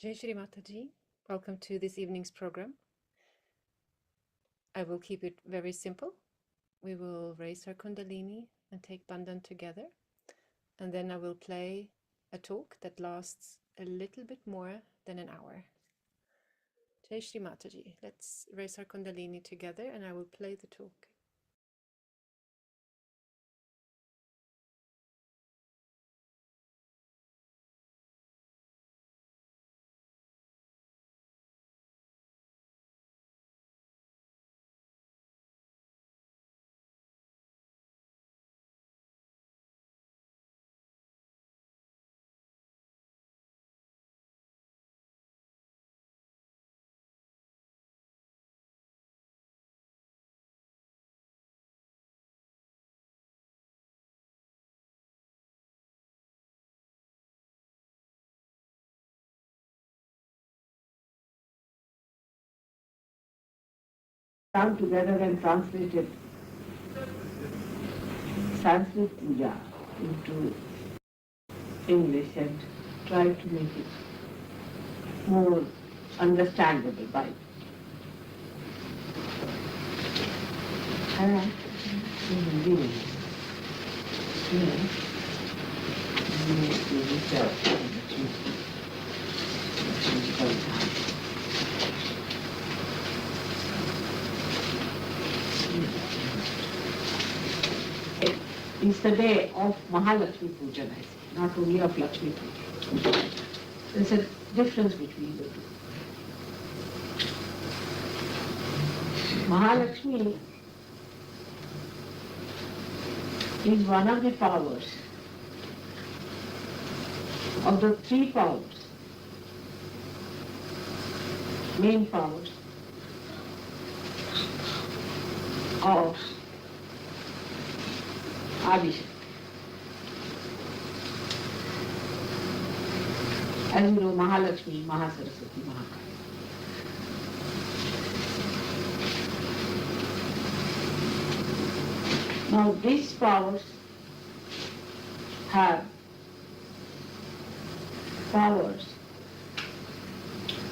Jai Shri Mataji, welcome to this evening's program. I will keep it very simple. We will raise our Kundalini and take Bandhan together, and then I will play a talk that lasts a little bit more than an hour. Jai Shri Mataji, let's raise our Kundalini together and I will play the talk. Come together and translated Sanskrit puja into English and tried to make it more understandable by It's the day of Mahalakshmi Puja, I say, not only of Lakshmi Puja. There's a difference between the two. Mahalakshmi is one of the powers of the three powers, main powers of Adishakti. As you know, Mahalakshmi, Mahasaraswati, Mahakali. Now these powers have powers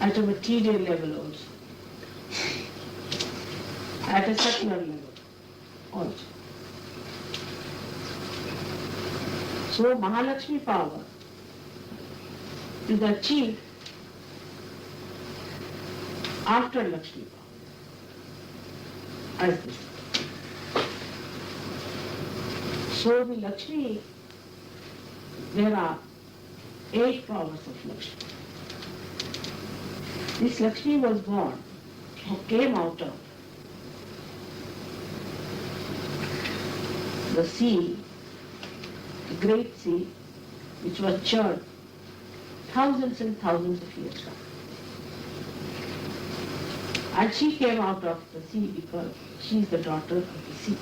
at a material level also, at a secular level also. So Mahalakshmi power is achieved after Lakshmi power, as this. So the Lakshmi, there are 8 powers of Lakshmi. This Lakshmi was born, or came out of the sea, the great sea, which was churned thousands and thousands of years back. And she came out of the sea because she is the daughter of the sea.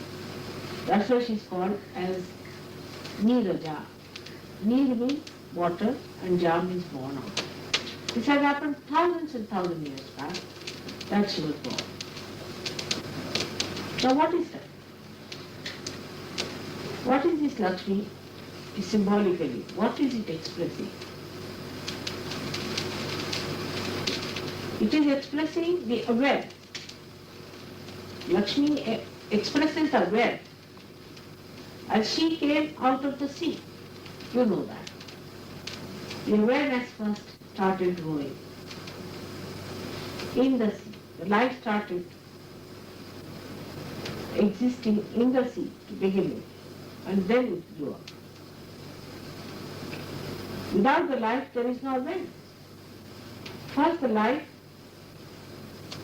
That's why she is called as Neeraja. Neer means water and Ja means born out. This had happened thousands and thousands of years back that she was born. Now what is that? What is this Lakshmi? Symbolically, what is it expressing? It is expressing the aware. Lakshmi expresses aware. As she came out of the sea, you know that. The awareness first started growing in the sea. The life started existing in the sea to begin with, and then it grew up. Without the life, there is no awareness. First the life,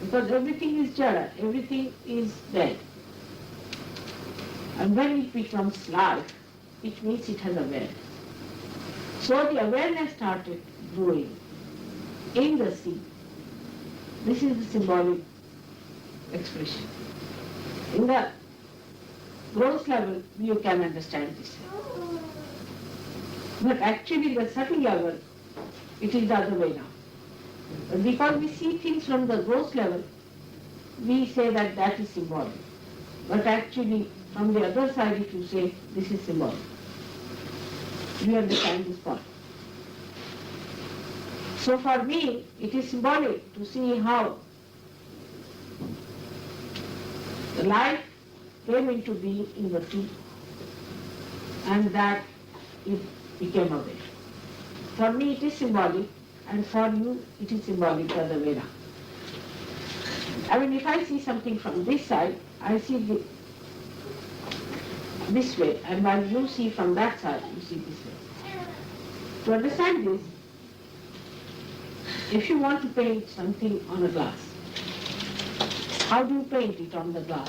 because everything is jada, everything is dead. And when it becomes life, it means it has awareness. So the awareness started growing in the sea. This is the symbolic expression. In the gross level, you can understand this. But actually, the subtle level, it is the other way now. But because we see things from the gross level, we say that that is symbolic. But actually, from the other side, if you say this is symbolic, you understand this point. So for me, it is symbolic to see how the life came into being in the tree and that it became aware. For me it is symbolic, and for you it is symbolic the other way around. I mean, if I see something from this side, I see this way, and while you see from that side, you see this way. To understand this, if you want to paint something on a glass, how do you paint it on the glass?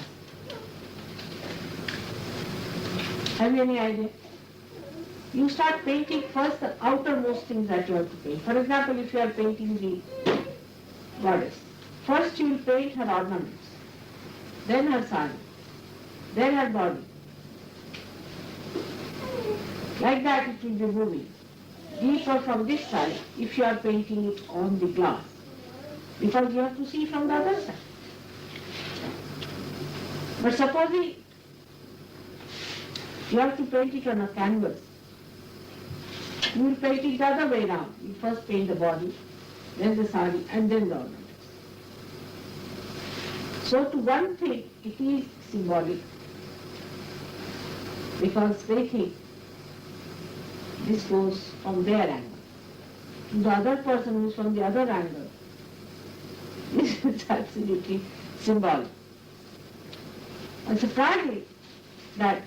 Have you any idea? You start painting first the outermost things that you have to paint. For example, if you are painting the goddess, first you will paint her ornaments, then her sari, then her body. Like that it will be moving. Deeper from this side if you are painting it on the glass, because you have to see from the other side. But supposing you have to paint it on a canvas, you will paint it the other way round. You first paint the body, then the sari, and then the ornaments. So to one thing it is symbolic, because they think this goes from their angle. To the other person who is from the other angle, this is absolutely symbolic. And surprising that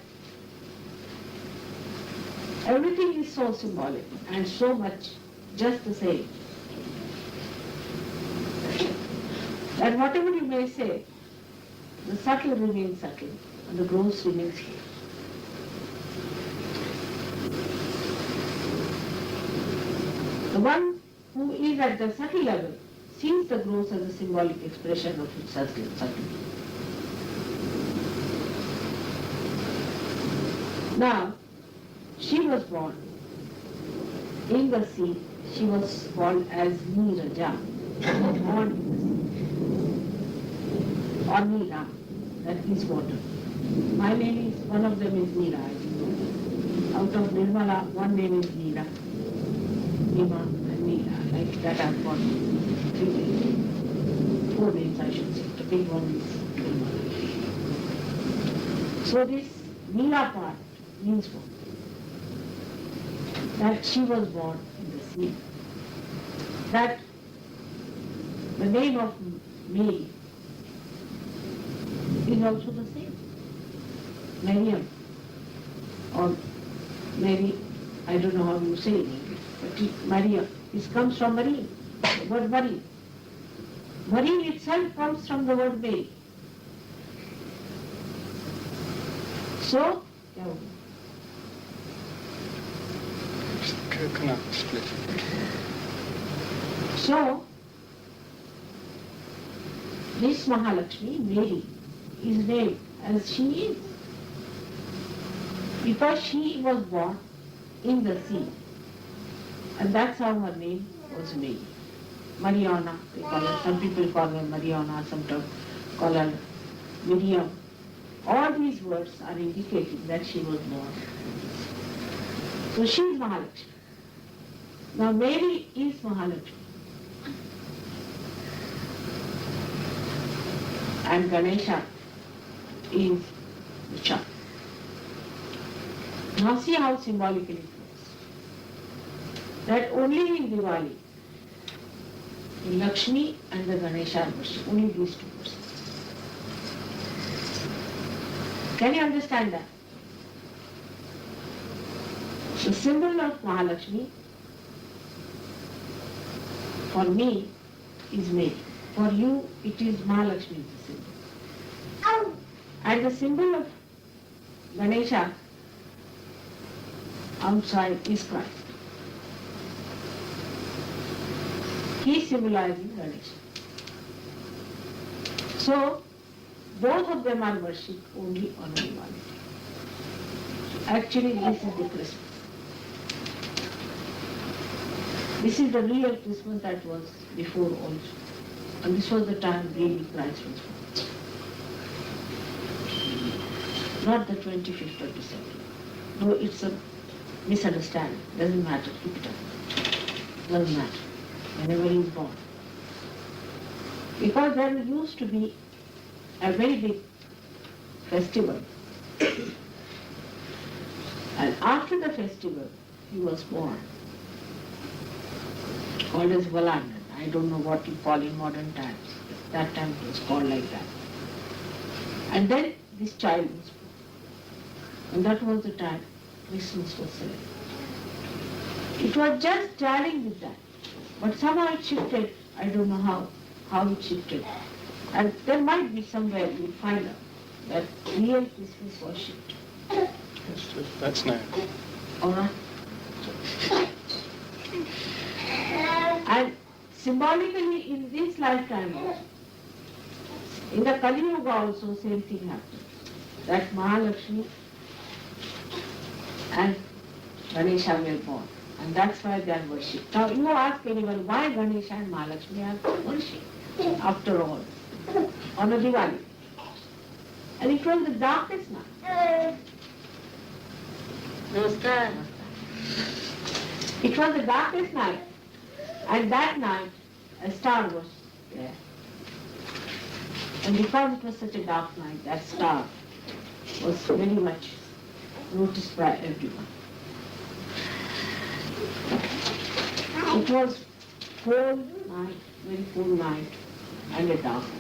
everything is so symbolic and so much just the same, that whatever you may say, the subtle remains subtle and the gross remains gross. The one who is at the subtle level sees the gross as a symbolic expression of its subtlety. Now, she was born in the sea. She was called as Niraja, born in the sea, or Nira, that is water. My name is, one of them is Nira, as you know. Out of Nirmala, one name is Nira. Nima and Nira, like that I've got 3 names. 4 names I should say. The big one is Nirmala. So this Nira part means what? That she was born in the sea. That the name of Mary is also the same. Mariam, or Mary, I don't know how you say it, but Maria, this comes from Marie, the word Marie. Marie itself comes from the word Mary. So, so this Mahalakshmi, Mary, is named as she is, because she was born in the sea, and that's how her name was made. Mariana, they call her. Some people call her Mariana, some call her Miriam. All these words are indicating that she was born. So she is Mahalakshmi. Now Mary is Mahalakshmi. And Ganesha is the child. Now see how symbolically it works. That only in Diwali, the Lakshmi and the Ganesha are worshipped, only these 2 persons. Can you understand that? The symbol of Mahalakshmi for me is Mary. For you, it is Mahalakshmi the symbol. And the symbol of Ganesha outside is Christ. He is symbolizing Ganesha. So, both of them are worshipped only on Diwali. Actually, this is the Christmas. This is the real Christmas that was before also. And this was the time really Christ was born. Not the 25th of December. No, it's a misunderstanding. Doesn't matter. Keep it up. Doesn't matter. whenever he is born. Because there used to be a very big festival. And after the festival, he was born, called as Valandan. I don't know what you call in modern times. That time it was called like that. And then this child was born. And that was the time Christmas was celebrated. It was just jarring with that. But somehow it shifted. I don't know how it shifted. And there might be somewhere you'll find out that real Christmas was shifted. That's nice. All right? And symbolically in this lifetime, in the Kali Yuga also same thing happened. That Mahalakshmi and Ganesha were born. And that's why they are worshipped. Now you ask anyone why Ganesha and Mahalakshmi are worshipped after all on a Diwali. And it was the darkest night. Namaskar. It was the darkest night. And that night a star was there. And because it was such a dark night, that star was very much noticed by everyone. It was cold night, very cold night, and a dark night.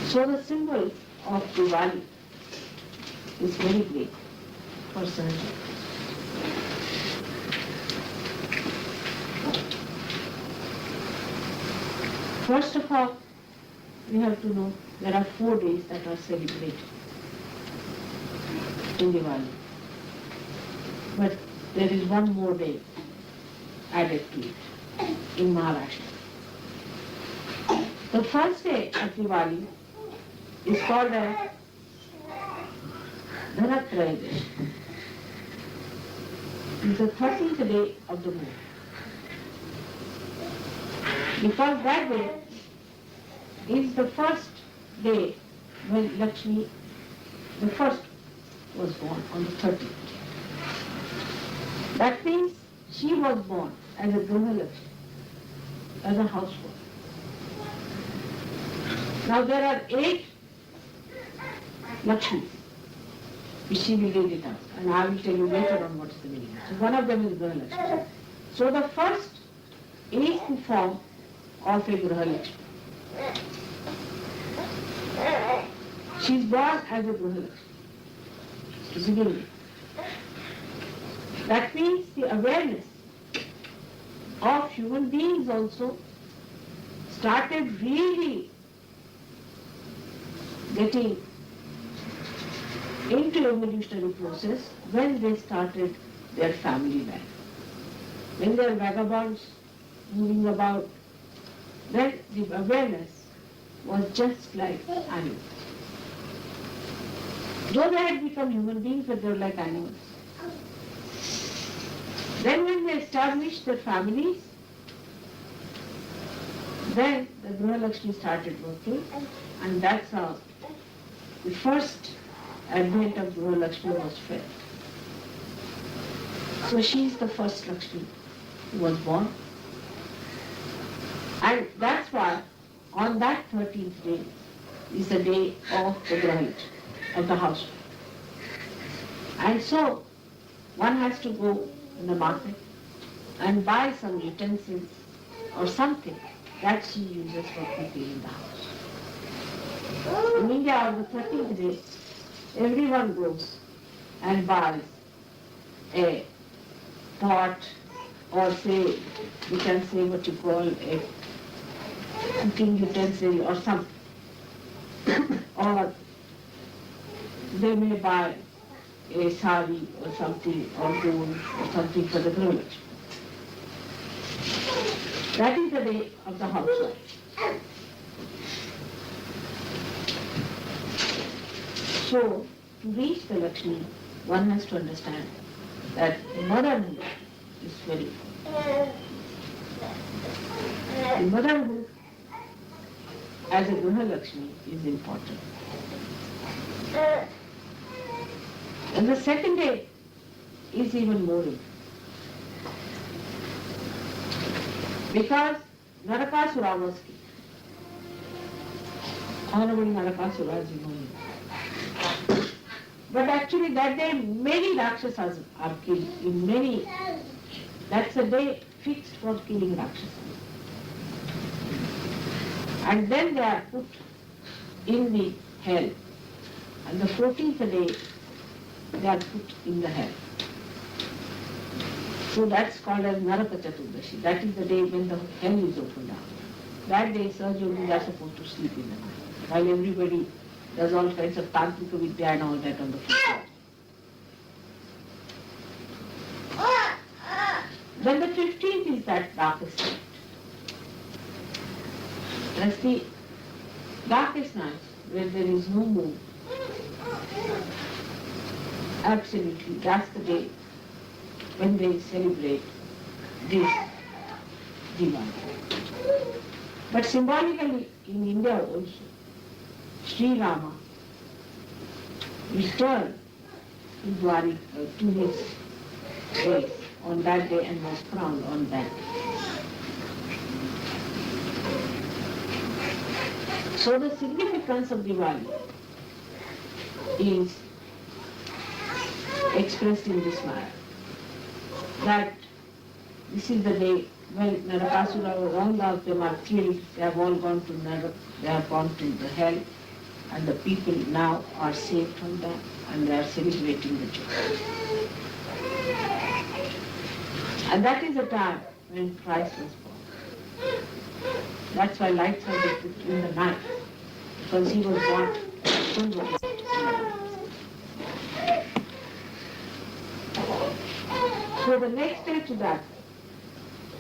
So the symbol of Diwali is very great for Sanjay. First of all, we have to know there are 4 days that are celebrated in Diwali. But there is one more day added to it in Maharashtra. The first day of Diwali is called as Dhanatrayodashi. It is the 13th day of the moon. Because that day is the first day when Lakshmi, the first, was born on the 13th. That means she was born as a Grihalakshmi, as a housewife. Now there are 8 Lakshmis, which she will read it out, and I will tell you later on what is the meaning. So one of them is Grihalakshmi. So the first is the form of a Grihalakshmi. She is born as a Grihalakshmi to begin with. That means the awareness of human beings also started really getting into evolutionary process when they started their family life. When they are vagabonds moving about, then the awareness was just like animals. Though they had become human beings, but they were like animals. Then when they established their families, then the Grihalakshmi started working, and that's how the first advent of Grihalakshmi was felt. So she is the first Lakshmi who was born. And that's why on that 13th day is the day of the Grihalakshmi, of the housewife. And so one has to go in the market and buy some utensils or something that she uses for cooking in the house. In India, on the 13th day, everyone goes and buys a pot, or say, we can say what you call a cooking utensil or something. Or they may buy a sari or something, or gold or something for the Grihalakshmi. That is the day of the housewife. So, to reach the Lakshmi, one has to understand that motherhood is very important. And motherhood as a Grihalakshmi is important. And the second day is even more important. because Narakasura was killed. Honorable Narakasura, as you know. But actually that day many Rakshasas are killed in many. That's a day fixed for killing Rakshasas. And then they are put in the hell. And the 14th day they are put in the hell. So that's called as Naraka Chaturdashi. That is the day when the hell is opened up. That day Sahajogis are supposed to sleep in the night, while everybody does all kinds of tantrika vidya and all that on the floor. Then the 15th is that darkest night. That's the darkest night where there is no moon. Absolutely, that's the day when they celebrate this Diwali. But symbolically in India also, Sri Rama returned to Dwarika, to his place on that day and was crowned on that day. So the significance of Diwali is expressed in this manner, that this is the day when Narakasura, all of them are killed, they have all gone to Narak, they have gone to the hell, and the people now are saved from that and they are celebrating the joy. And that is the time when Christ was born. That's why lights are lit in the night, because he was born. So the next day to that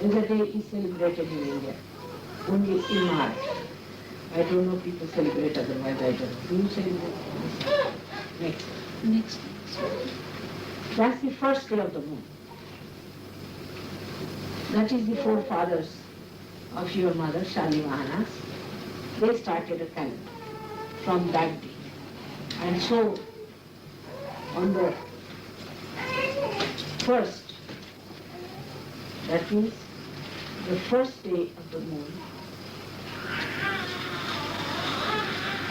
is a day is celebrated in India, only in March. I don't know if people celebrate otherwise, I don't know. Do you celebrate? Next. That's the first day of the moon. That is the forefathers of your mother, Shalivahanas. They started a calendar from that day. And so, on the first, that means the first day of the moon,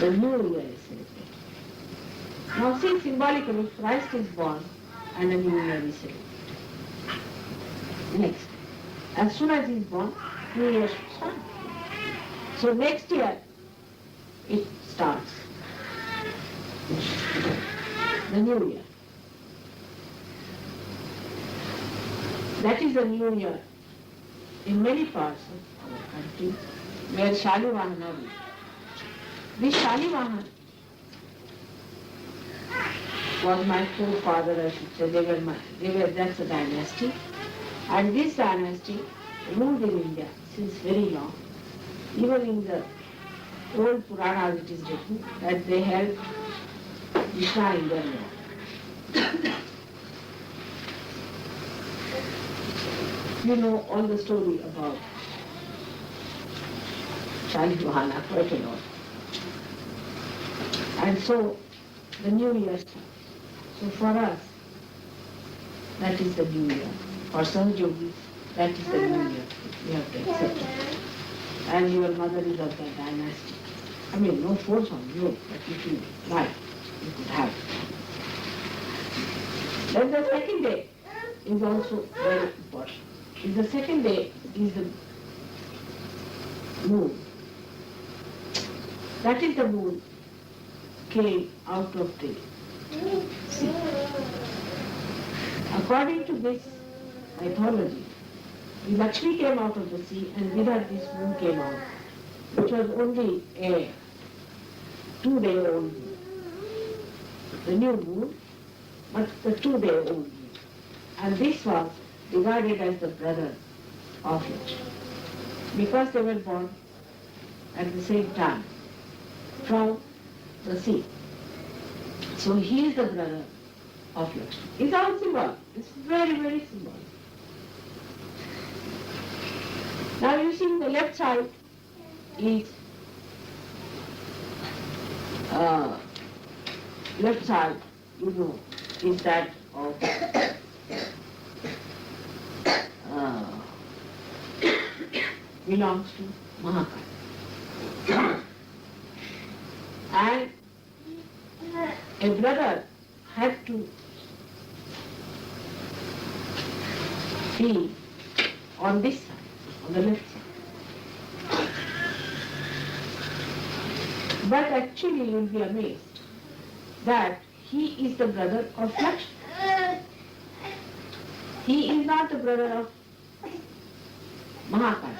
the new year is celebrated. Now see, symbolically, Christ is born and a new year is celebrated. Next, as soon as he is born, New Year should start. So next year, it starts. The new year. That is the new year in many parts of our country where Shalivahana ruled. This Shalivahana was my forefather, I should say. That's a dynasty. And this dynasty ruled in India since very long. Even in the old Puranas it is written that they held Krishna in their law. You know all the story about Shalivahana quite a lot. And so the new year starts. So for us, that is the new year. For some yogis, that is the new year. We have to accept it. And your mother is of that dynasty. I mean, no force on you, but if you like, you could have it. Then the second day is also very important. The second day is the moon. That is the moon came out of the sea. According to this mythology, Lakshmi came out of the sea and with her this moon came out, which was only a 2-day-old moon. The new moon, but the 2-day-old moon. And this was regarded as the brother of Lakshmi, because they were born at the same time from the sea. So he is the brother of Lakshmi. It's all symbolic. It's very, very symbolic. Now you see the left side is left side, you know, is that of belongs to Mahakal. And a brother had to be on this side, on the left side. But actually you will be amazed that he is the brother of Lakshmi. He is not the brother of Mahakal.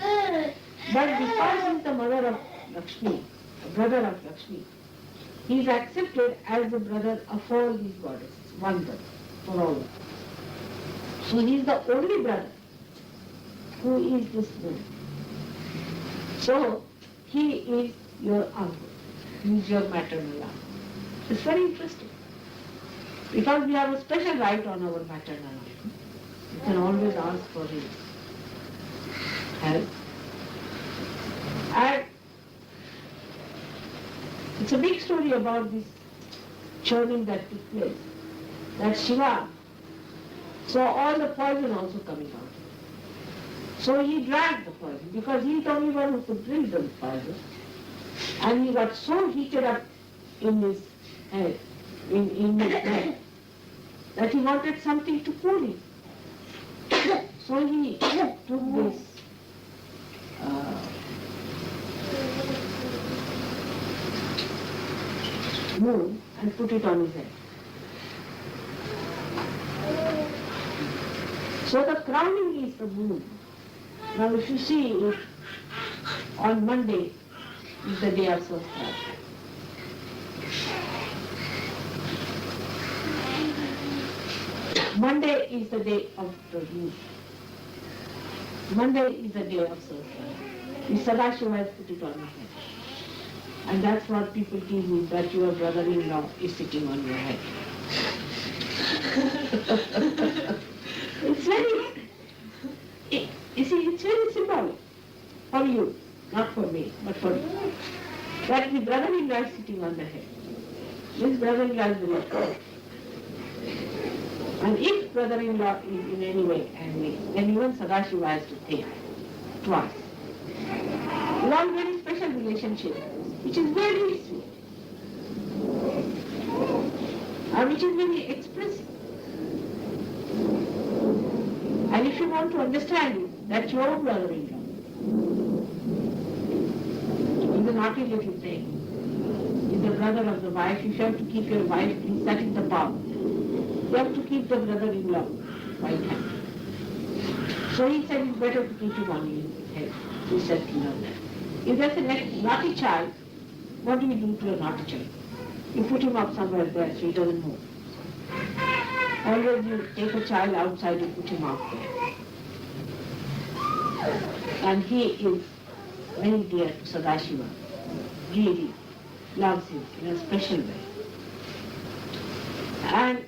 But because he is the mother of Lakshmi, the brother of Lakshmi, he is accepted as the brother of all these goddesses, one brother for all of them. So he is the only brother who is this woman. So he is your uncle, he is your maternal uncle. It's very interesting. Because we have a special right on our maternal uncle. You can always ask for his help. And it's a big story about this churning that took place. That Shiva saw all the poison also coming out. So he dragged the poison because he is the only one who could drink the poison. And he got so heated up in his head, in his neck, that he wanted something to cool him. So he took this moon and put it on his head. So the crowning is the moon. Now if you see it, on Monday is the day of Sahasrara. Monday is the day of the moon. Monday is the day of Sahasrara. The Sadashiva has put it on his head. And that's what people tease me, that your brother-in-law is sitting on your head. It's very, you see, it's very symbolic for you, not for me, but for you. That the brother-in-law is sitting on the head. This brother-in-law is the left. And if brother-in-law is in any way angry, then even Sadashiva has to think twice. It's all very special relationship, which is very sweet, and which is very expressive. And if you want to understand it, that your brother-in-law is a naughty little thing, is the brother of the wife. If you have to keep your wife pleased, that is the power. You have to keep the brother-in-law quite happy. So he said it's better to keep him on his head. He said to know that. If there's a naughty child, what do you do to a naughty child? You put him up somewhere there so he doesn't move. Always you take a child outside and put him out there. And he is very dear to Sadashiva. Really loves him in a special way. And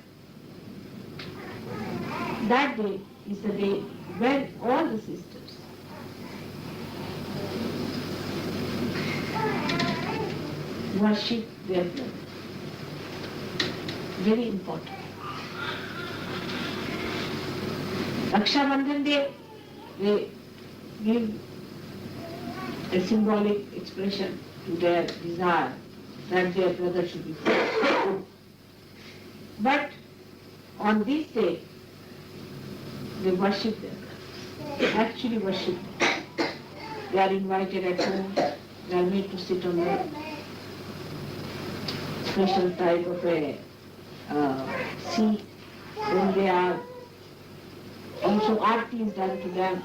that day is the day when all the sisters worship their brother. Very important. Raksha Bandhan Day, they give a symbolic expression to their desire that their brother should be free. But on this day, they worship them. They actually worship them. They are invited at home. They are made to sit on a special type of a seat. Then they are also aarti is done to them.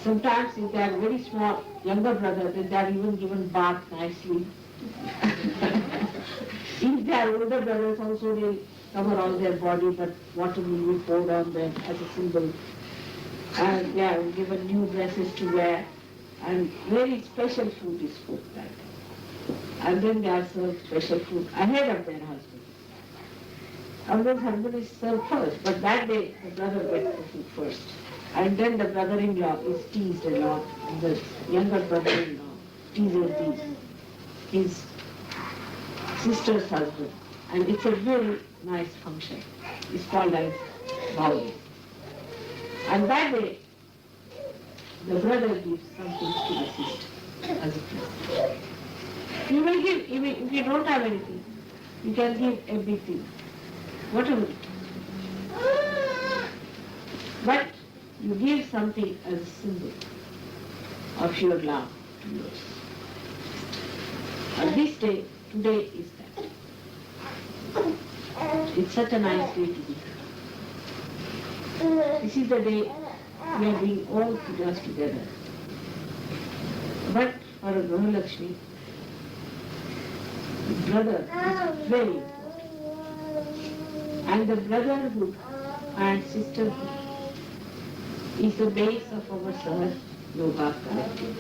Sometimes if they are very small, younger brother, then they are even given bath nicely. If they are older brothers also, they cover all their body, but water will be poured on them as a symbol. And they are given new dresses to wear, and very special food is cooked that day. And then they are served special food ahead of their husband. Always husband is served first, but that day the brother gets the food first. And then the brother-in-law is teased a lot, and the younger brother-in-law teases his sister's husband. And it's a very nice function. It's called as Bhauli. And that day, the brother gives something to the sister as a present. You will give, even if you don't have anything, you can give everything, whatever it is. But you give something as a symbol of your love to yours. And this day, today is that. It's such a nice day to be. This is the day we are being all pujas together. But for a Gamalakshmi, the brother is very important. And the brotherhood and sisterhood is the base of our Sahaj Yoga collective.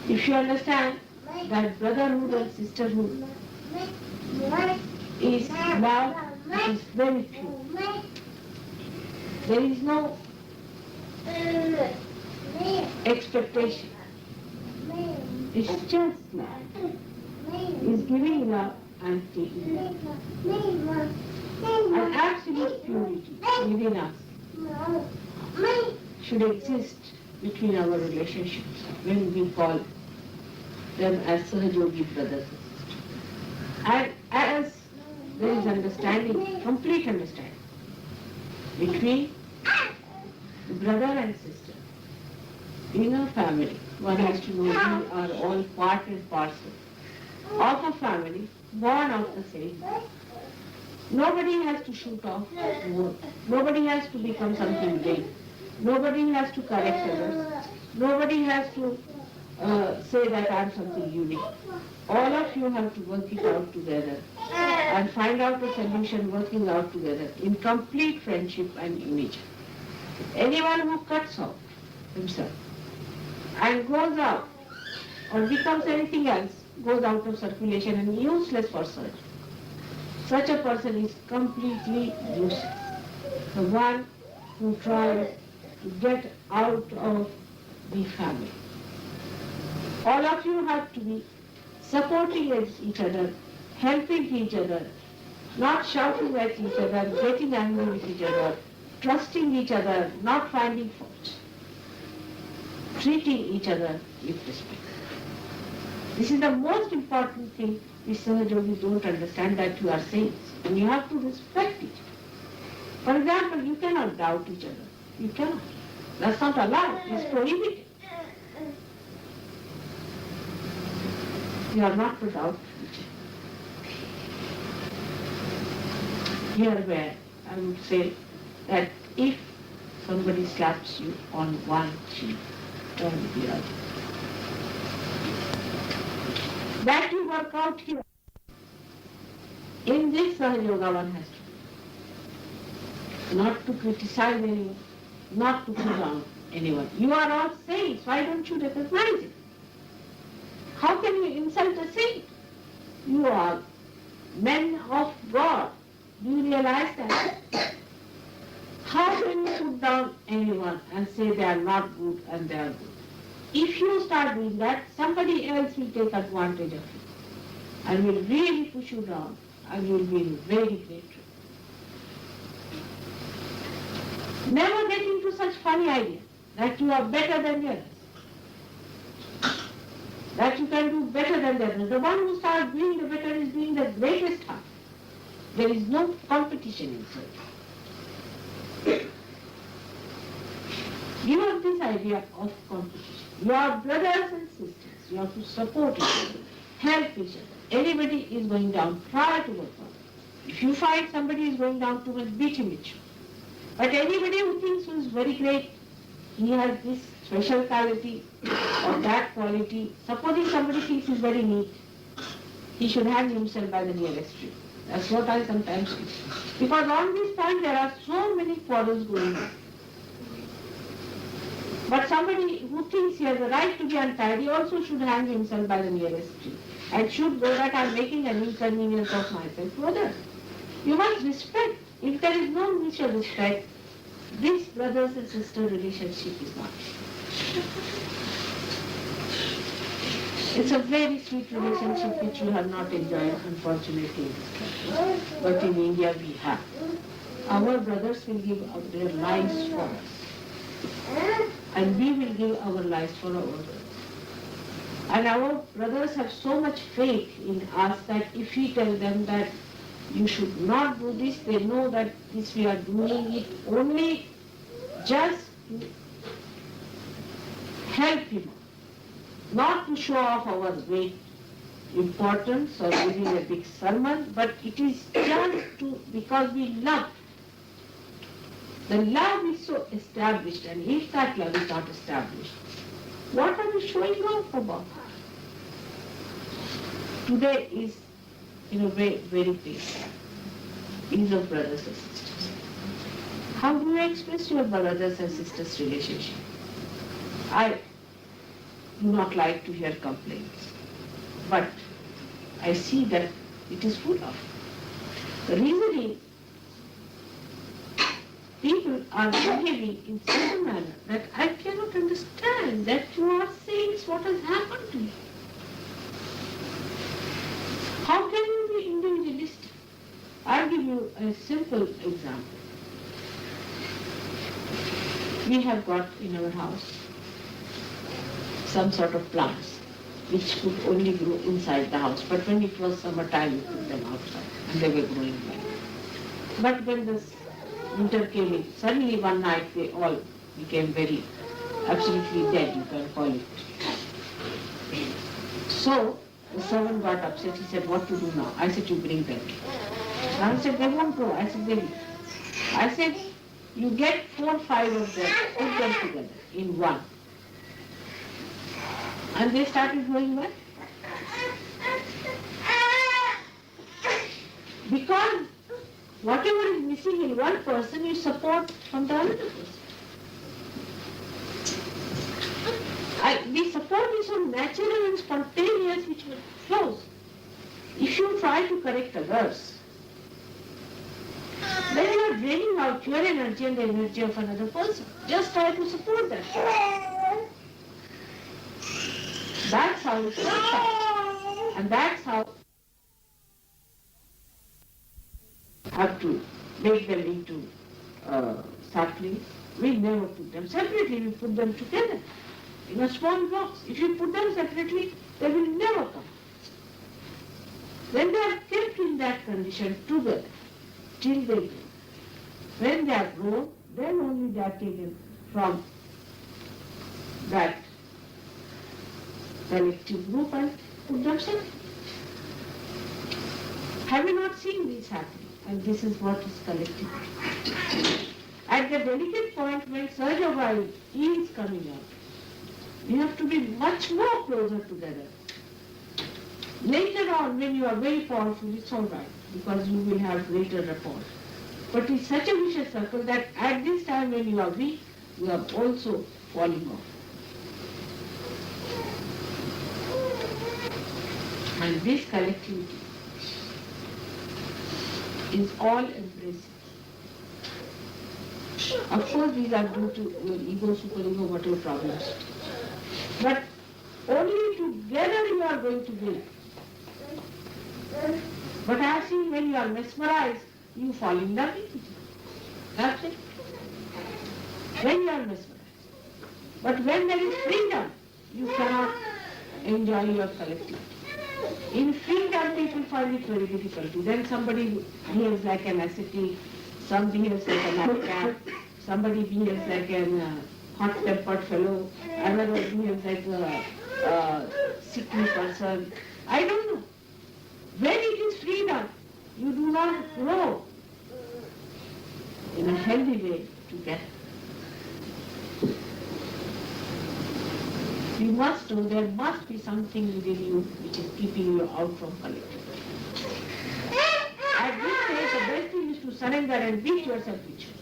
If you understand that brotherhood and sisterhood is love, it is very pure. There is no expectation. It's just love. It's giving love and taking love. An absolute purity within us should exist between our relationships when we call them as Sahajogi brothers and sisters. And as there is understanding, complete understanding between the brother and sister, being a family, one has to know we are all part and parcel of a family born of the same. Nobody has to shoot off more. Nobody has to become something big. Nobody has to correct others. Nobody has to say that I'm something unique. All of you have to work it out together and find out a solution working out together in complete friendship and unity. Anyone who cuts off himself and goes out or becomes anything else, goes out of circulation and useless for search. Such a person is completely useless. The one who tries to get out of the family. All of you have to be supporting each other, helping each other, not shouting at each other, getting angry with each other, trusting each other, not finding faults, treating each other with respect. This is the most important thing which Sahajogis don't understand, that you are saints and you have to respect each other. For example, you cannot doubt each other. You cannot. That's not allowed. It's prohibited. You are not to doubt each other. Here where I would say that if somebody slaps you on one cheek, turn the other. That you work out here. In this Sahaja Yoga one has to. Not to criticize anyone, not to put down anyone. You are all saints, why don't you recognize it? How can you insult a saint? You are men of God. Do you realize that? How can you put down anyone and say they are not good and they are good? If you start doing that, somebody else will take advantage of you and will really push you down and you will be in very great trouble. Never get into such funny ideas that you are better than the others, that you can do better than the others. The one who starts doing the better is doing the greatest harm. There is no competition inside. Give up this idea of competition. You are brothers and sisters. You have to support each other, help each other. Anybody is going down, try to work on it. If you find somebody is going down too much, beat him with you. But anybody who thinks he is very great, he has this special quality or that quality. Supposing somebody thinks he is very neat, he should hang himself by the nearest tree. That's what I sometimes say. Because on this point there are so many quarrels going on. But somebody who thinks he has the right to be untidy also should hang himself by the nearest tree and should go that I am making an inconvenience of myself to others. You must respect. If there is no mutual respect, this brothers and sister relationship is not. It's a very sweet relationship which you have not enjoyed, unfortunately, in this country. But in India we have. Our brothers will give up their lives for us. and we will give our lives for our brothers. And our brothers have so much faith in us that if we tell them that you should not do this, they know that this we are doing it only just to help him, not to show off our great importance or giving a big sermon, but it is just to, because we love. The love is so established, and if that love is not established, what are we showing off about? Today is, in a way, very painful. Is of brothers and sisters. How do you express your brothers and sisters' relationship? I do not like to hear complaints, but I see that it is full of. The reason is, people are behaving in such a manner that I cannot understand that you are saying what has happened to you. How can you be individualistic? I'll give you a simple example. We have got in our house some sort of plants which could only grow inside the house, but when it was summertime we put them outside and they were growing well. But when the winter came in, suddenly one night they all became very absolutely dead, you can call it. So the servant got upset. He said, what to do now? I said, you bring them. I said, they won't grow. I said, they will. I said, you get 4 or 5 of them, put them together in one. And they started growing well. Because whatever is missing in one person, you support from the other person. The support is so natural and spontaneous which flows. If you try to correct others, then you are draining out your energy and the energy of another person. Just try to support that. That's how it works out. And that's how have to make them into saplings. We never put them separately, we put them together in a small box. If you put them separately, they will never come. When they are kept in that condition together, till they grow. When they are grown, then only they are taken from that collective group and put them separately. Have you not seen this happening? And this is what is collective. At the delicate point when surge of oil is coming out, you have to be much more closer together. Later on, when you are very powerful, it's all right, because you will have greater rapport. But it's such a vicious circle that at this time when you are weak, you are also falling off. And this collectivity is all embracing. Of course, these are due to your ego, superego, whatever problems. But only together you are going to win. But I have seen when you are mesmerized, you fall in love with it. That's it. When you are mesmerized. But when there is freedom, you cannot enjoy your collectivity. In freedom, people find it very difficult. Then somebody behaves like an ascetic, some behaves like an actor, somebody behaves like an hot-tempered fellow, another behaves like a sickly person. I don't know. When it is freedom, you do not grow in a healthy way together. You must know there must be something within you which is keeping you out from collective. At this stage, the best thing is to surrender and beat yourself with you.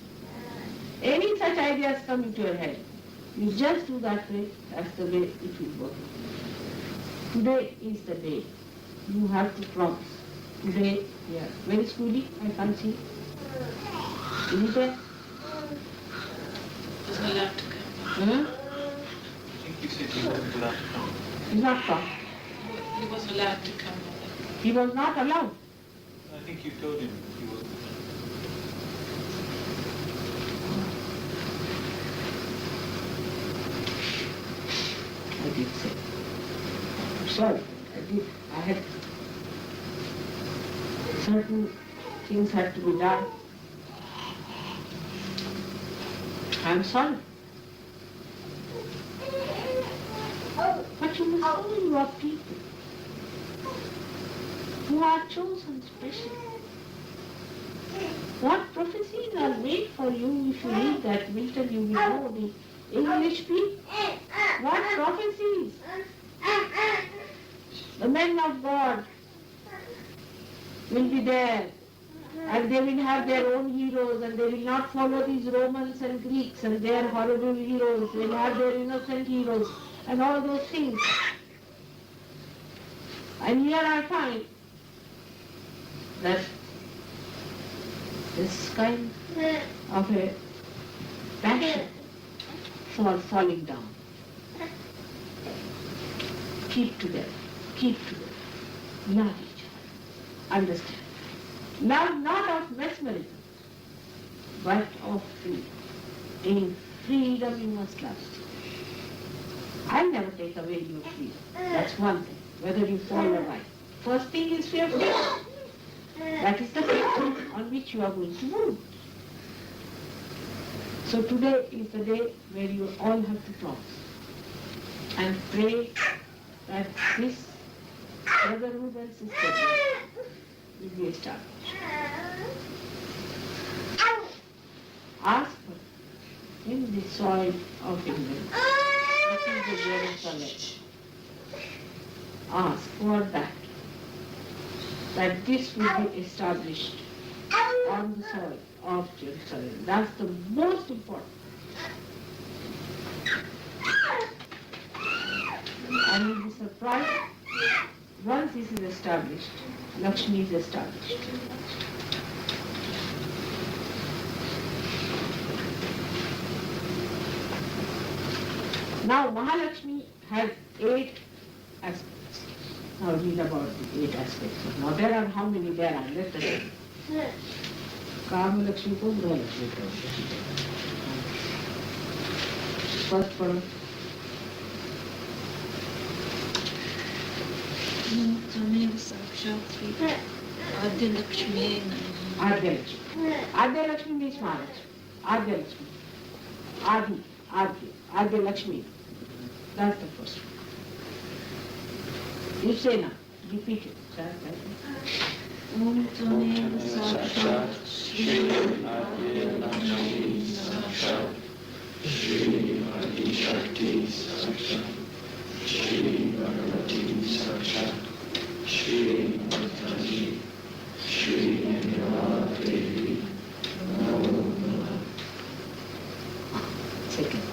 Any such ideas come into your head, you just do that way, that's the way it will work. Today is the day. You have to promise. Today, yeah. Where is Kuli? I can't see. Is he there? He's not allowed to come. Hmm? I think you said he wasn't allowed to come. He's not come. He wasn't allowed to come. He was not allowed. I think you told him he wasn't. did say. Sorry, I had certain things had to be done. I'm sorry. But you must know you are people who are chosen special. What prophecies are made for you if you read that Milton, you will know the English people. What prophecies? The men of God will be there and they will have their own heroes and they will not follow these Romans and Greeks and their horrible heroes. They will have their innocent heroes and all those things. And here I find that this kind of a passion for falling down. Keep together, love each other, understand. Love not of mesmerism, but of freedom. In freedom you must love. I'll never take away your freedom. That's one thing, whether you fall or rise. First thing is fear of death. That is the path on which you are going to move. So today is the day where you all have to promise and pray that this brotherhood and sisterhood will be established. Ask for in the soil of England, that is the Jerusalem. Ask for that this will be established on the soil of Jerusalem. That's the most important. And you'll be surprised, once this is established, Lakshmi is established. Now Mahalakshmi has 8 aspects. Now read about the 8 aspects. Now there are how many there are? Let us see. Kama Lakshmi ko Gೃಹ Lakshmi ko. First for Tamil Sakshati Adya Lakshmi Adya Lakshmi. Adya Lakshmi means Mahalakshmi. Adya Lakshmi. Adya Lakshmi. That's the first one. You say now, repeat it. Om Tamil Sakshat Shri Adya Lakshmi Sakshat Shri Adi Shakti Sakshat Shri Bhagavati Sakshat Shri Matani Shri Niradevi Namo Namah. Second.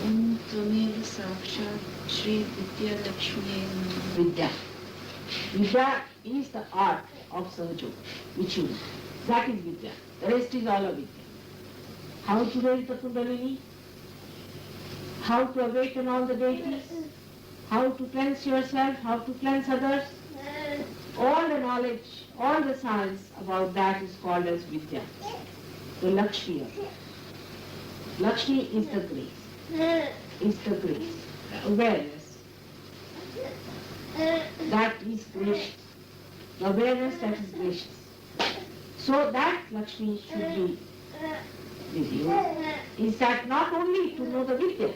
Om Tamil Sakshat Shri Vidya Lakshmi Vidya. Vidya is the art of Sahaja, which you know. That is Vidya. The rest is all of Vidya. How to raise the Kundalini, how to awaken all the deities, how to cleanse yourself, how to cleanse others. All the knowledge, all the science about that is called as Vidya. The Lakshmi. Lakshmi is the grace. Is the grace. Awareness. That is gracious. The awareness that is gracious. So that Lakshmi should be with you. Is that not only to know the Vidya,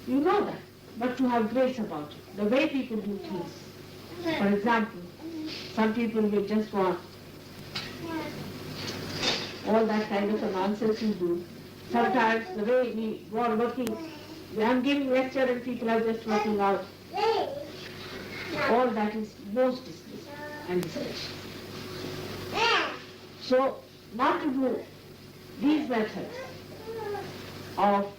you know that, but to have grace about it. The way people do things. For example, some people will just want all that kind of a nonsense you do. Sometimes the way we go on working, I'm giving lecture and people are just working out. All that is most disgraceful and disgraceful. So, not to do these methods of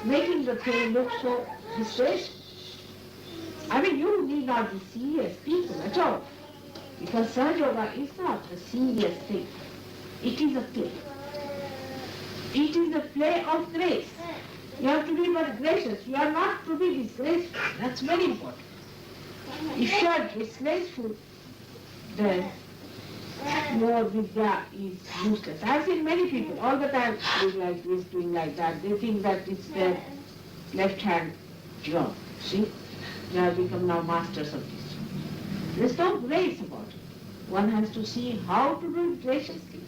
making the thing look so disgraceful. I mean, you need not be serious people at all. Because Sahaja Yoga is not a serious thing. It is a play. It is a play of grace. You have to be but gracious. You are not to be disgraceful. That's very important. If you are disgraceful, then your vidya is useless. I've seen many people all the time doing like this, doing like that. They think that it's their left hand job. See? They have become now masters of this. There's no grace about it. One has to see how to do it graciously.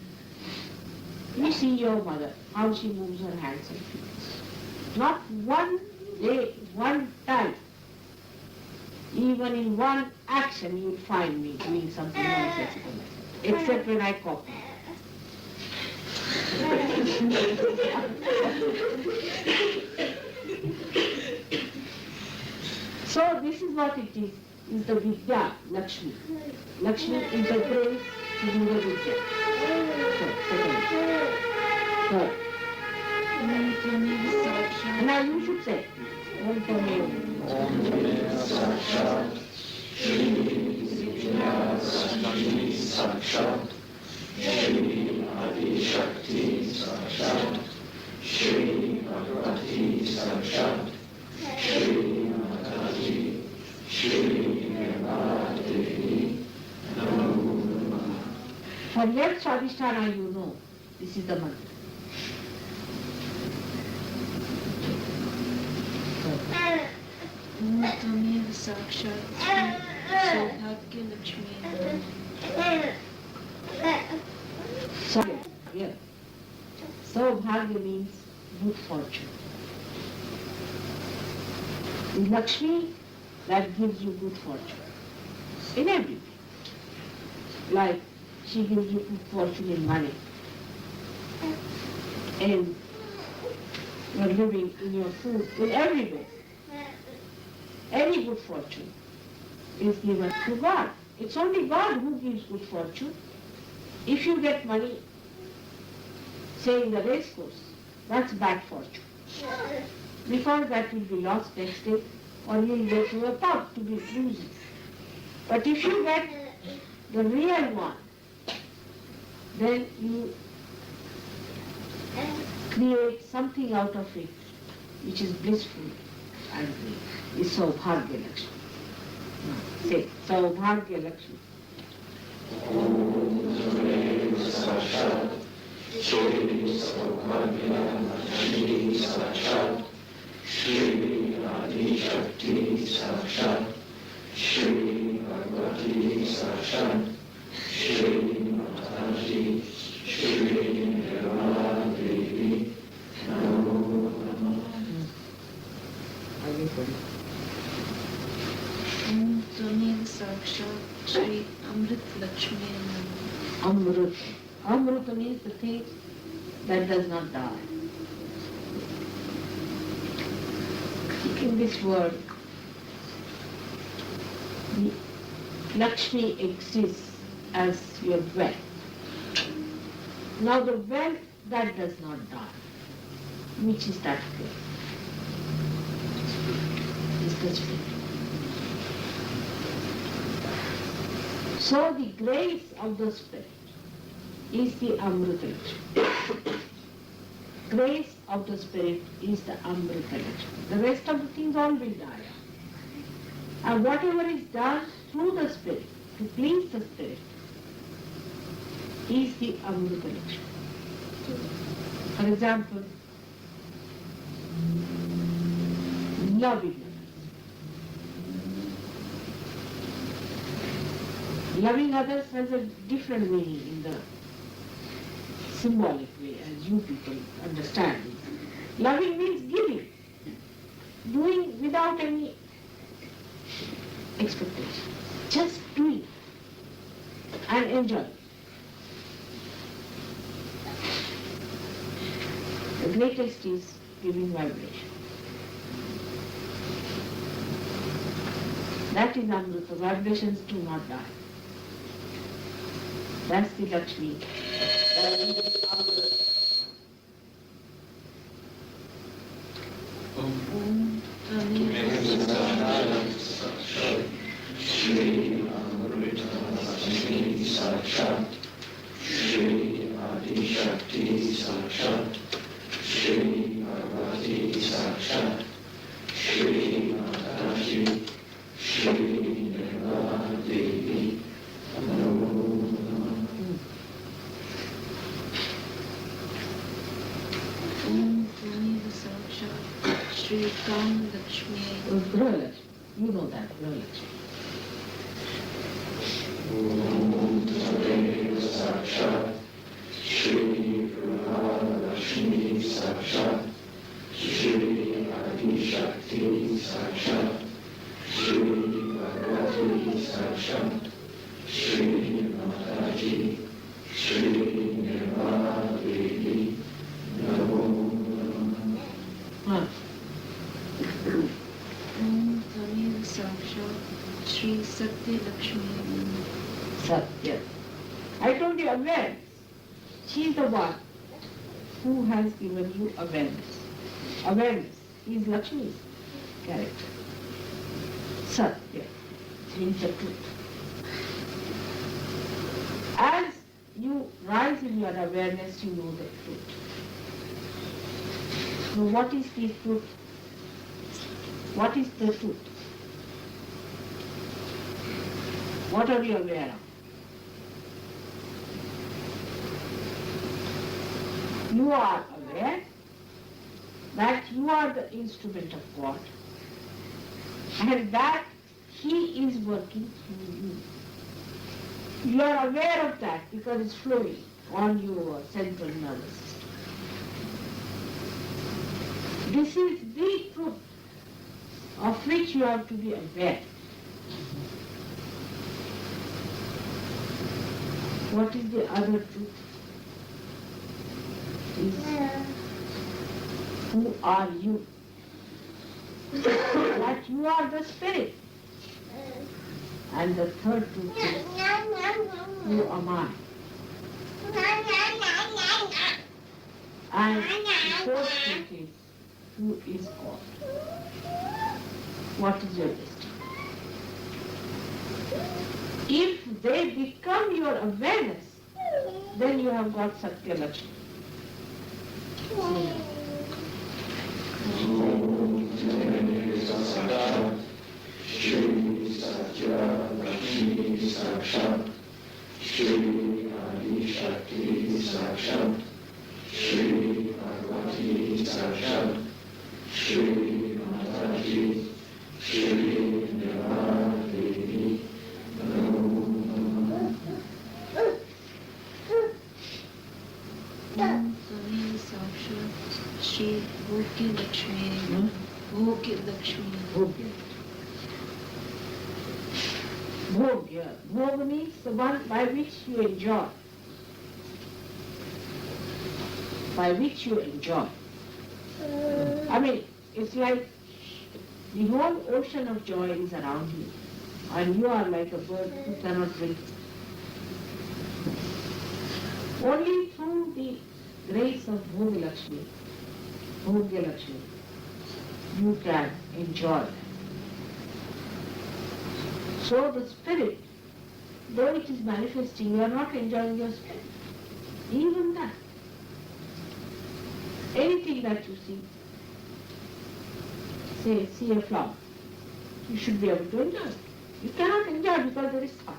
You see your mother, how she moves her hands and feet. Not one day, one time, even in one action you will find me doing something nonsensical like that, except when I copy. So this is what it is the Vidya, Lakshmi. Lakshmi interprets to do the Vidya. Third. Om Tvamev Sakshat Now you should say, Om Tvamev. Om Tvamev Sakshat Shri Vidya Sakti Sakshat Shri Adi Shakti Sakshat Shri Bhagavati Sakshat Shri Mataji Shri Nirmala Devi Namo Namah. For left Swadhisthana you know, this is the mantra. Om Tvamev Sakshat Saubhagya Lakshmi So, yeah. Saubhagya means good fortune. Is Lakshmi that gives you good fortune in everything. Like she gives you good fortune in money, and your living, in your food, in every way. Any good fortune is given to God. It's only God who gives good fortune. If you get money, say in the race course, that's bad fortune. Because that will be lost next day, or you'll go to a pub to be losing. But if you get the real one, then you create something out of it which is blissful and is Saubhagya Lakshmi. Say, Saubhagya Lakshmi. Om Tvamev Sakshat Shri Saubhagya Lakshmi Sakshat Shri Adi Shakti Sakshat Shri Bhagavati Sakshat Shri Mataji Shri Nirmala Devi Namo Namah. Om Tvamev Sakshat Shri Amrit Lakshmi Namo. Amrut. Amrut means the thing that does not die. In this world, the Lakshmi exists as your wealth. Now the wealth that does not die, which is that wealth? Is the spirit. So the grace of the spirit is the Amrita Lakshmi. Grace of the spirit is the Amrita Lakshmi. The rest of the things all will die. And whatever is done through the spirit, to please the spirit, is the Amrita Lakshmi. For example, loving others. Loving others has a different meaning in the symbolic way, as you people understand it. Loving means giving, doing without any expectation, just doing and enjoying. The greatest is giving vibration. That is Amrita. Vibrations do not die. That's the Lakshmi. That is Amrita. Om Tvamev Sakshat Shri Amrita Lakshmi Sakshat Shri Adi Shakti Sakshat Shri Bhagavati Sakshat Shri Mataji Shri Nirmala Devi Namo Namah. Om Tvamev Sakshat Shri Kam Lakshmi. Grahalakshmi. You know that, Grahalakshmi. Om Tvamev Sakshat Shri Lakshmi Sakshat Shri Adi Shakti Sakshat Shri Bhagavati Sakshat Shri Mataji Shri Nirmala Devi Namo Namah. Huh. Om Tvamev Sakshat Shri Satya Lakshmi. Satya. I told you awareness. She is the one who has given you awareness. Awareness is Lakshmi's character. Satya means the truth. As you rise in your awareness, you know the truth. So what is the truth? What is the truth? What are you aware of? You are aware that you are the instrument of God and that He is working through you. You are aware of that because it's flowing on your central nervous system. This is the truth of which you have to be aware. What is the other truth? Is who are you? That you are the spirit. And the third truth is who am I? And the fourth truth is who is God? What is your destiny? If they become your awareness, then you have got Satya Lakshmi. Om Tvamev Sakshat Shri Satya Lakshmi Sakshat Shri Adi Shakti Sakshat Shri Bhagavati Sakshat Shri Mataji Shri Nirmala Devi Namo Namah. Om Tvamev Sakshat Shri Bhogya Lakshmi. Bhogya Lakshmi. Bhogya. Bhogya. Bhog means the one by which you enjoy. By which you enjoy. I mean, it's like the whole ocean of joy is around you. And you are like a bird who cannot drink. Only through the grace of Bhogya Lakshmi, you can enjoy that. So the spirit, though it is manifesting, you are not enjoying your spirit. Even that. Anything that you see, say, see a flower, you should be able to enjoy it. You cannot enjoy because there is thought.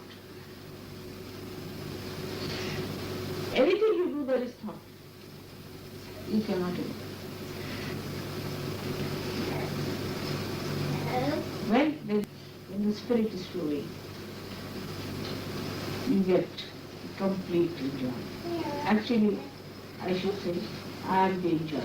Anything you do, there is thought. You cannot enjoy. When the spirit is flowing, you get complete enjoyment. Actually, I should say, I am the enjoyer.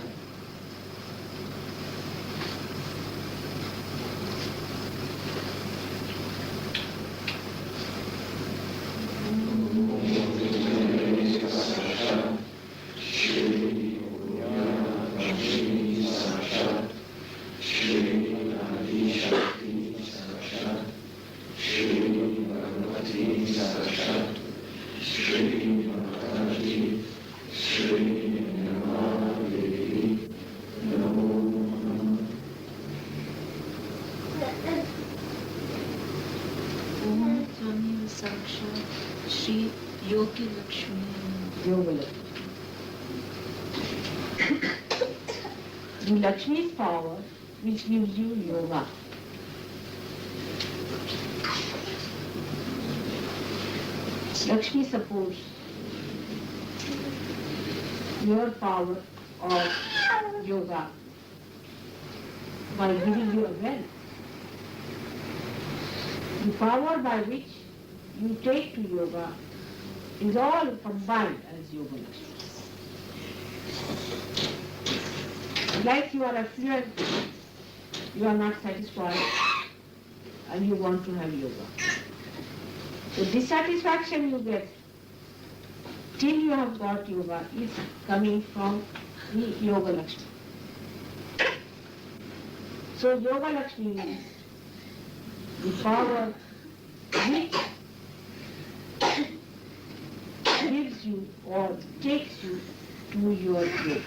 Om Tvamev Sakshat Shri Yogi Lakshmi. Yoga. The Lakshmi's power which gives you yoga. Lakshmi supports your power of yoga by giving you a wealth. The power by which you take to yoga is all combined as Yoga Lakshmi. Like you are affluent, you are not satisfied and you want to have yoga. The dissatisfaction you get till you have got yoga is coming from the Yoga Lakshmi. So Yoga Lakshmi is the power which gives you or takes you to your yoga,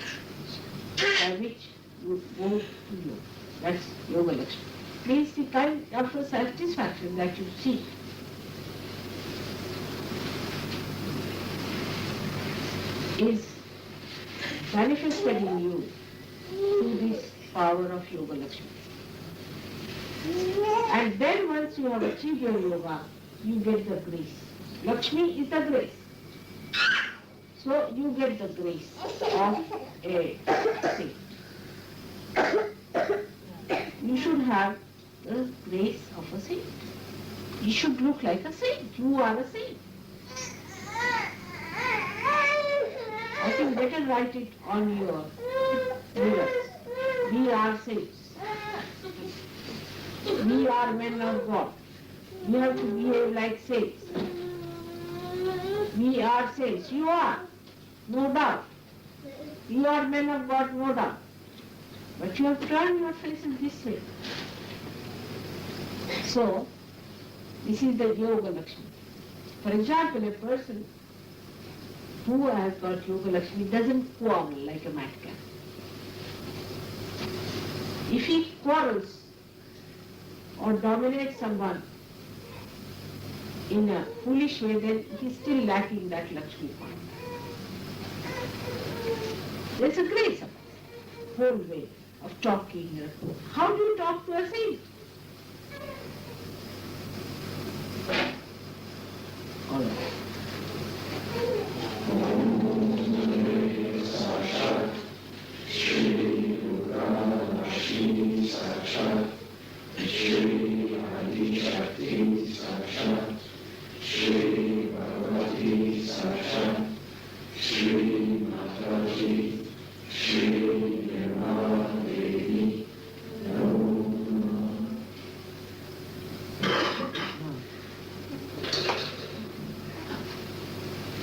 by which you go to yoga. That's Yoga Lakshmi. Means the kind of satisfaction that you seek. Is manifested in you through this power of Yoga Lakshmi. And then once you have achieved your yoga, you get the grace. Lakshmi is the grace. So you get the grace of a saint. You should have the grace of a saint. You should look like a saint. You are a saint. I think better write it on your mirrors. We are saints. We are men of God. We have to behave like saints. We are saints. You are, no doubt. You are men of God, no doubt. But you have turned your faces this way. So, this is the Yoga Lakshmi. For example, a person who has got Yoga Lakshmi doesn't quarrel like a madcap. If he quarrels or dominates someone in a foolish way, then he is still lacking that Lakshmi point. There is a grace of whole way of talking. How do you talk to a saint? All right.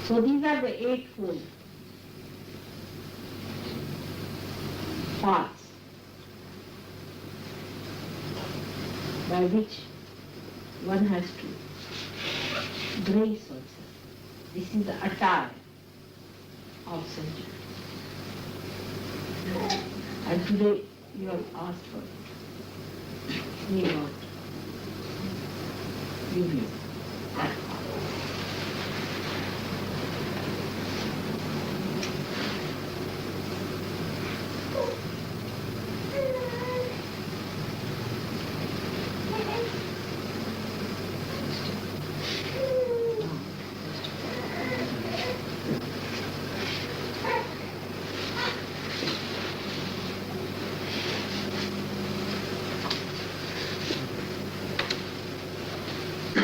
So these are the eightfold paths by which one has to grace oneself. This is the attire of sainthood. And today you have asked for it. May God give you that power.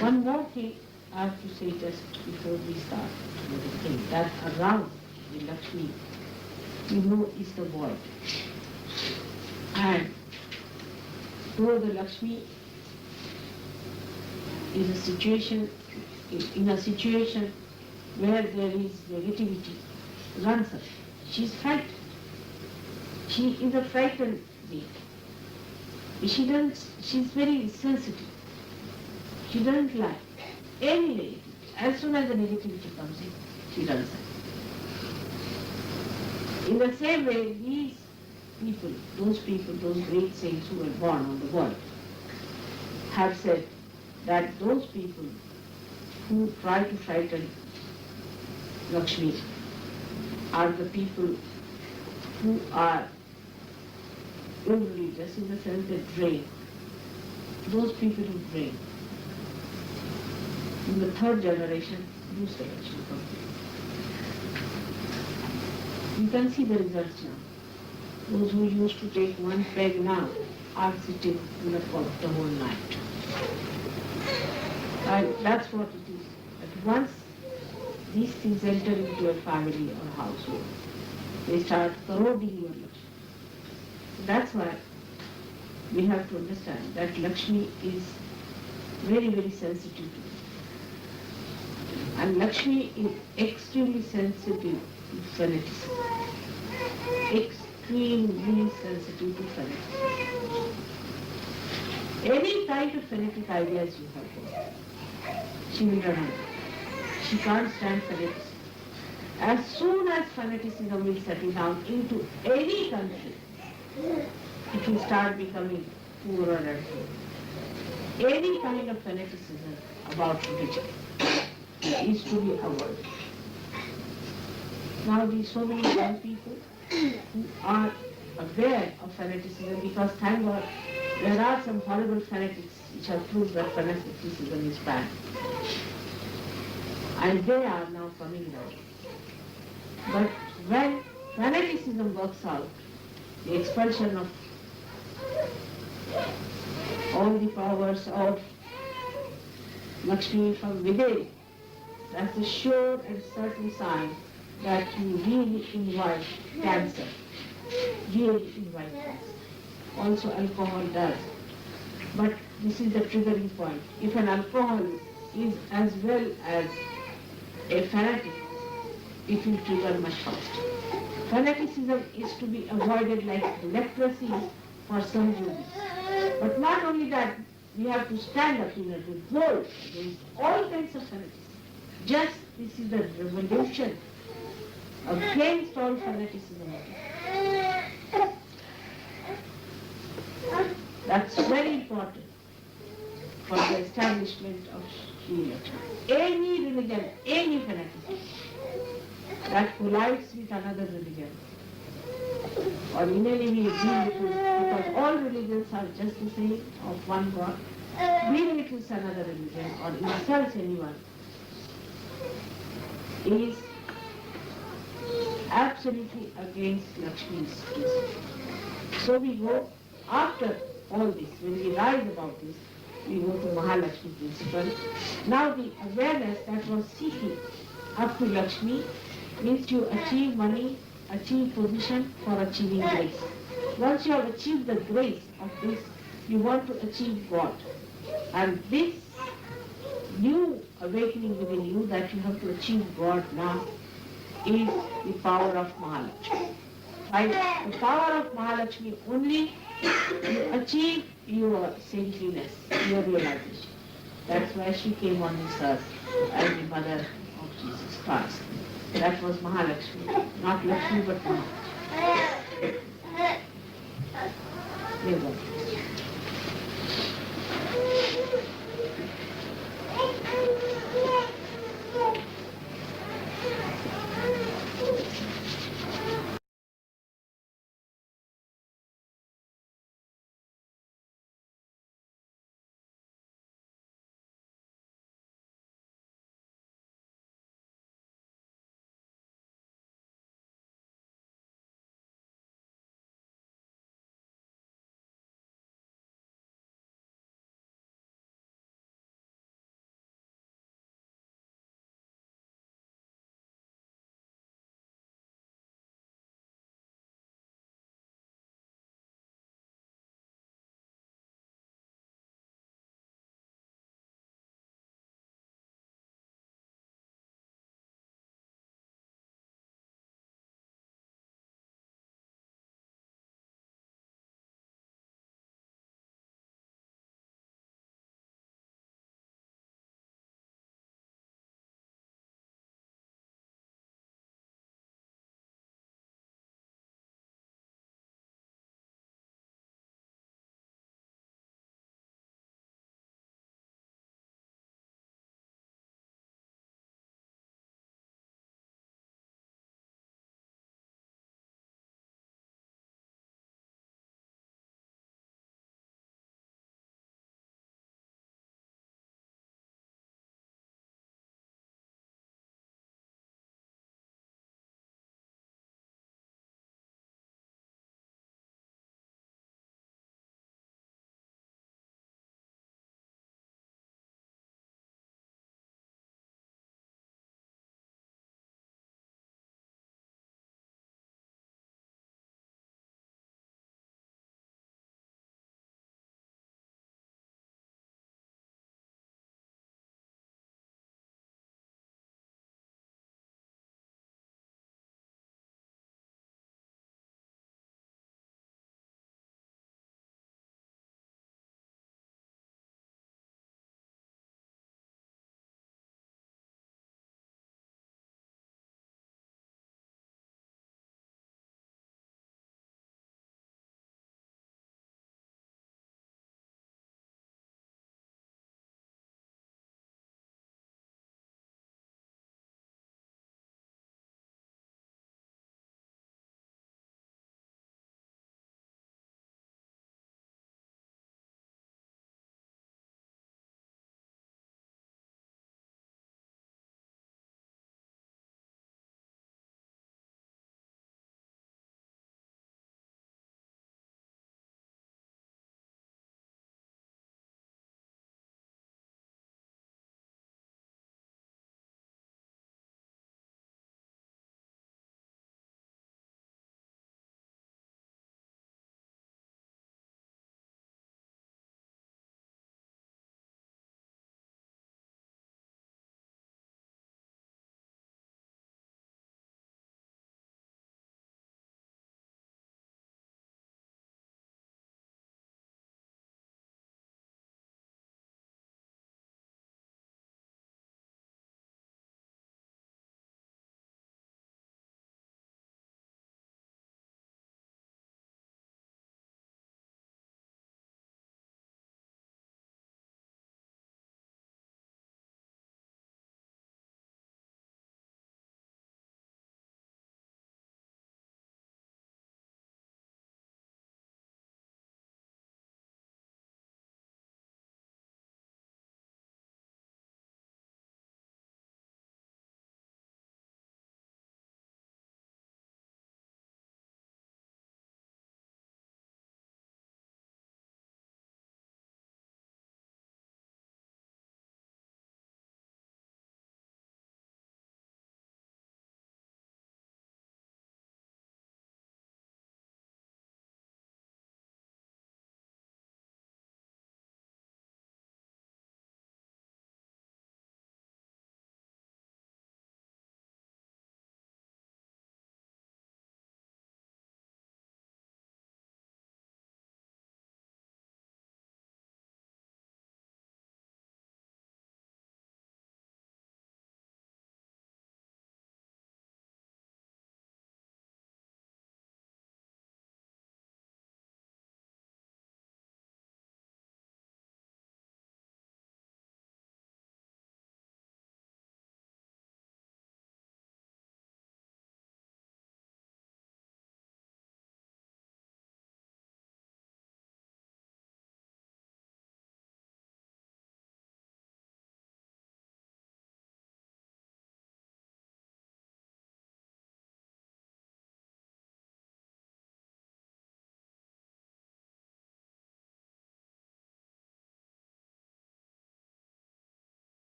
One more thing I have to say just before we start with the thing, that around the Lakshmi, you know, is the void. And though the Lakshmi is a situation, in a situation where there is negativity, runs her. She is frightened. She is a frightened being. She is very sensitive. She doesn't like any negativity. As soon as the negativity comes in, she runs away. In the same way, these people, those great saints who were born on the world, have said that those people who try to frighten Lakshmi are the people who are irreligious, in the sense they drain. Those people who drain. In the third generation, lose the Lakshmi completely. You can see the results now. Those who used to take one peg now are sitting in the pot the whole night. And that's what it is. But once these things enter into a family or household, they start corroding your Lakshmi. That's why we have to understand that Lakshmi is very, very sensitive to it. And Lakshmi is extremely sensitive to fanaticism. Extremely sensitive to fanaticism. Any kind of fanatic ideas you have, she will run away. She can't stand fanaticism. As soon as fanaticism will settle down into any country, it will start becoming poorer and poorer. Any kind of fanaticism about religion is to be avoided. Now these so many young people who are aware of fanaticism, because thank God there are some horrible fanatics which have proved that fanaticism is bad. And they are now coming out. But when fanaticism works out, the expulsion of all the powers of Lakshmi from within, that's a sure and certain sign that you really invite cancer. Really invite cancer. Also alcohol does. But this is the triggering point. If an alcoholic is as well as a fanatic, it will trigger much faster. Fanaticism is to be avoided like leprosy for some Jews. But not only that, we have to stand up in a revolt against all kinds of fanaticism. Just this is the revolution against all fanaticism. That's very important for the establishment of Sri Lakshmi. Any religion, any fanaticism that collides with another religion, or in any way deal with it, because all religions are just the same, of one God, deal it with another religion or insults anyone, is absolutely against Lakshmi's principle. So we go, after all this, when we rise about this, we go to Mahalakshmi principle. Now the awareness that was seeking up to Lakshmi means you achieve money, achieve position for achieving grace. Once you have achieved the grace of this, you want to achieve God. And this new awakening within you that you have to achieve God now is the power of Mahalakshmi. By the power of Mahalakshmi only you achieve your saintliness, your realization. That's why she came on this earth as the mother of Jesus Christ. That was Mahalakshmi, not Lakshmi but Mahalakshmi. There you go.